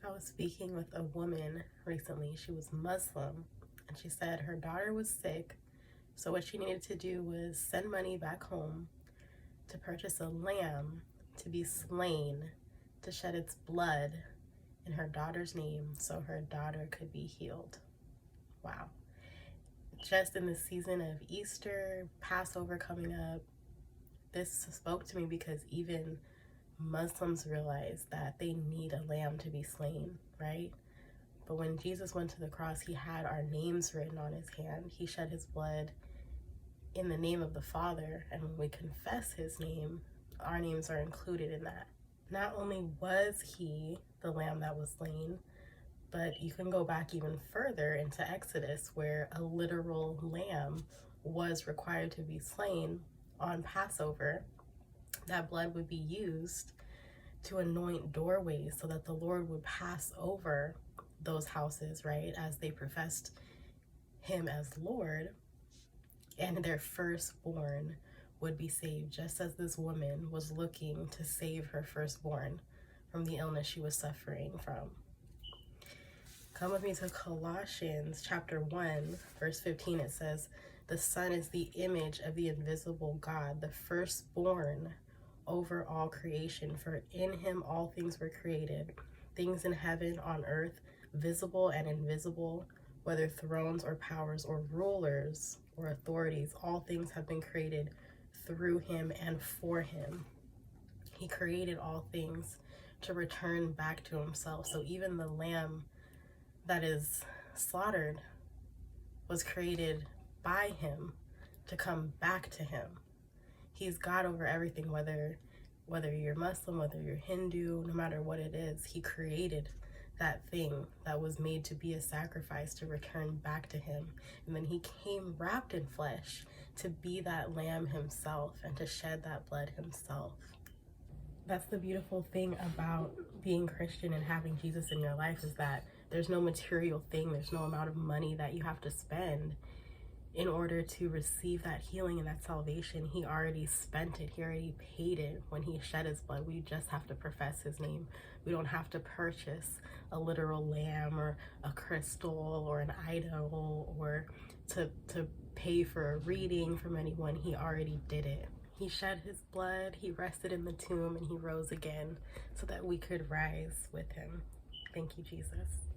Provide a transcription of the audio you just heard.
I was speaking with a woman recently. She was Muslim, and she said her daughter was sick. So what she needed to do was send money back home to purchase a lamb to be slain, to shed its blood in her daughter's name so her daughter could be healed. Wow. Just in the season of Easter, Passover coming up, this spoke to me because even Muslims realize that they need a lamb to be slain, right? But when Jesus went to the cross, he had our names written on his hand. He shed his blood in the name of the Father, and when we confess his name, our names are included in that. Not only was he the lamb that was slain, but you can go back even further into Exodus, where a literal lamb was required to be slain on Passover. That blood would be used to anoint doorways so that the Lord would pass over those houses, right, as they professed him as Lord, and their firstborn would be saved, just as this woman was looking to save her firstborn from the illness she was suffering from. Come with me to Colossians chapter 1, verse 15. It says, "The Son is the image of the invisible God, the firstborn over all creation. For in him all things were created, things in heaven, on earth, visible and invisible, whether thrones or powers or rulers or authorities. All things have been created through him and for him." He created all things to return back to himself. So even the lamb that is slaughtered was created by him to come back to him. He's God over everything, whether you're Muslim, whether you're Hindu, no matter what it is, he created that thing that was made to be a sacrifice to return back to him. And then he came wrapped in flesh to be that lamb himself and to shed that blood himself. That's the beautiful thing about being Christian and having Jesus in your life, is that there's no material thing, there's no amount of money that you have to spend in order to receive that healing and that salvation. He already spent it. He already paid it when he shed his blood. We just have to profess his name. We don't have to purchase a literal lamb or a crystal or an idol or to pay for a reading from anyone. He already did it. He shed his blood, he rested in the tomb, and he rose again so that we could rise with him. Thank you, Jesus.